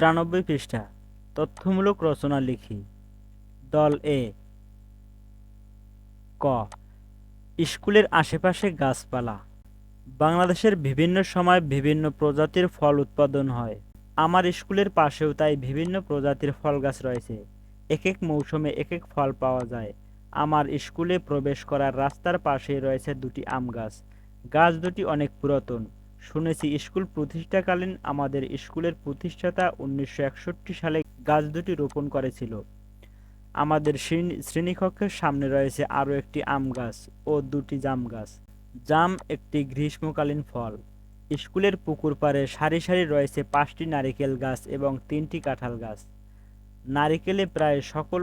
93 পৃষ্ঠা। তথ্যমূলক রচনা লিখি। দল এ। ক। স্কুলের আশেপাশে গাছপালা। বাংলাদেশের বিভিন্ন সময় বিভিন্ন প্রজাতির ফল উৎপাদন হয়। আমার স্কুলের পাশেও তাই বিভিন্ন প্রজাতির ফল গাছ রয়েছে। এক এক মৌসুমে এক এক ফল পাওয়া যায়। আমার স্কুলে প্রবেশ করার রাস্তার পাশেই রয়েছে দুটি আম গাছ। গাছ দুটি অনেক পুরাতন। শুনেছি স্কুল প্রতিষ্ঠাকালীন আমাদের স্কুলের প্রতিষ্ঠাতা 1961 সালে গাছ দুটি রোপণ করেছিল। আমাদের শ্রেণীকক্ষের সামনে রয়েছে আরও একটি আম গাছ ও দুটি জাম গাছ। জাম একটি গ্রীষ্মকালীন ফল। স্কুলের পুকুর পাড়ে সারি সারি রয়েছে 5টি নারিকেল গাছ এবং 3টি কাঁঠাল গাছ। নারিকেল প্রায় সকল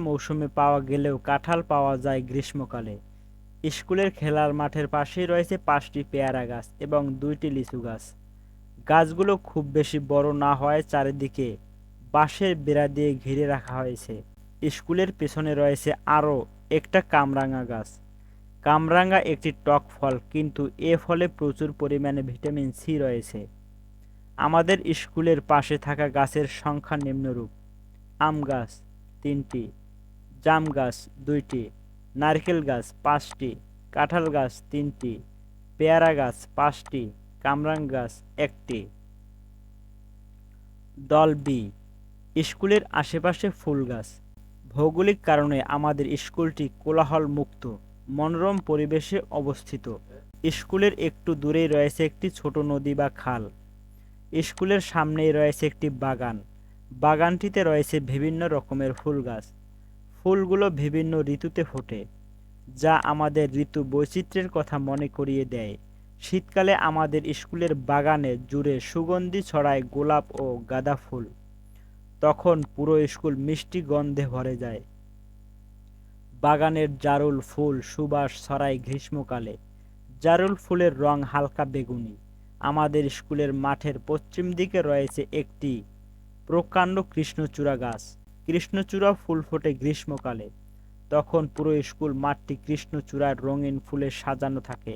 মৌসুমে পাওয়া গেলেও কাঁঠাল পাওয়া যায় গ্রীষ্মকালে। স্কুলের খেলার মাঠের পাশেই রয়েছে 5টি পেয়ারা গাছ এবং 2টি লিচু গাছ। গাছগুলো খুব বেশি বড় না হওয়ায় চারিদিকে বাঁশের বেড়া দিয়ে ঘিরে রাখা হয়েছে। স্কুলের পেছনে রয়েছে আরও একটা কামরাঙা গাছ। কামরাঙা একটি টক ফল, কিন্তু এ ফলে প্রচুর পরিমাণে ভিটামিন সি রয়েছে। আমাদের স্কুলের পাশে থাকা গাছের সংখ্যা নিম্নরূপ: আম গাছ 3টি, জাম গাছ 2টি, নারকেল গাছ 5টি, কাঁঠাল গাছ 3টি, পেয়ারা গাছ 5টি, কামরাঙা গাছ 1টি। দল বি। স্কুলের আশেপাশে ফুল গাছ। ভৌগোলিক কারণে আমাদের স্কুলটি কোলাহল মুক্ত মনোরম পরিবেশে অবস্থিত। স্কুলের একটু দূরেই রয়েছে একটি ছোট নদী বা খাল। স্কুলের সামনেই রয়েছে একটি বাগান। বাগানটিতে রয়েছে বিভিন্ন রকমের ফুল গাছ। ফুলগুলো বিভিন্ন ঋতুতে ফোটে, যা আমাদের ঋতু বৈচিত্র্যের কথা মনে করিয়ে দেয়। শীতকালে আমাদের স্কুলের বাগানে জুড়ে সুগন্ধি ছড়ায় গোলাপ ও গাঁদা ফুল। তখন পুরো স্কুল মিষ্টি গন্ধে ভরে যায়। বাগানের জারুল ফুল সুবাস ছড়ায় গ্রীষ্মকালে। জারুল ফুলের রং হালকা বেগুনি। আমাদের স্কুলের মাঠের পশ্চিম দিকে রয়েছে একটি প্রকাণ্ড কৃষ্ণচূড়া গাছ। কৃষ্ণচূড়া ফুল ফোটে গ্রীষ্মকালে। তখন পুরো স্কুল মাঠটি কৃষ্ণচূড়ার রঙিন ফুলে সাজানো থাকে।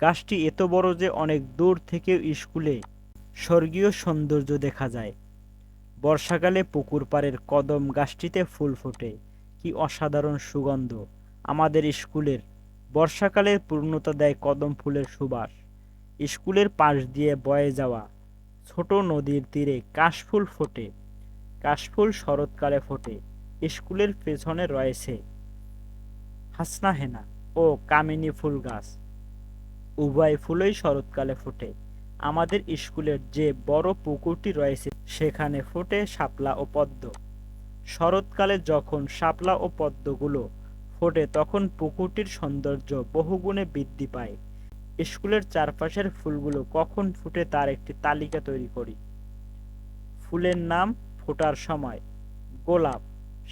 গাছটি এত বড় যে অনেক দূর থেকেও স্কুলে স্বর্গীয় সৌন্দর্য দেখা যায়। বর্ষাকালে পুকুর পাড়ের কদম গাছটিতে ফুল ফোটে। কি অসাধারণ সুগন্ধ! আমাদের স্কুলের বর্ষাকালে পূর্ণতা দেয় কদম ফুলের সুবাস। স্কুলের পাশ দিয়ে বয়ে যাওয়া ছোট নদীর তীরে কাশফুল ফোটে। কাশফুল শরৎকালে ফোটে। স্কুলের পেছনে রয়েছে হাসনাহেনা ও কামিনী ফুল গাছ। উভয় ফুলই শরৎকালে ফোটে। আমাদের স্কুলের যে বড় পুকুরটি রয়েছে সেখানে ফোটে শাপলা ও পদ্ম। শরৎকালে যখন শাপলা ও পদ্মগুলো ফোটে তখন পুকুরটির সৌন্দর্য বহুগুণে বৃদ্ধি পায়। স্কুলের চারপাশের ফুলগুলো কখন ফোটে তার একটি তালিকা তৈরি করি। ফুলের নাম ফোটার সময়: গোলাপ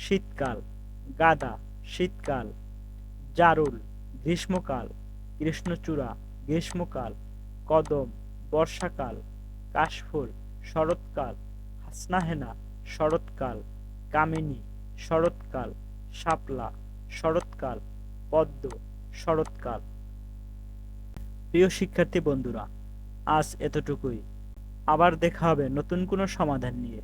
শীতকাল, গাঁদা শীতকাল, জারুল গ্রীষ্মকাল, কৃষ্ণচূড়া গ্রীষ্মকাল, কদম বর্ষাকাল, কাশফুল শরৎকাল, হাসনাহেনা শরৎকাল, কামিনী শরৎকাল, শাপলা শরৎকাল, পদ্ম শরৎকাল। প্রিয় শিক্ষার্থী বন্ধুরা, আজ এতটুকুই। আবার দেখা হবে নতুন কোনো সমাধান নিয়ে।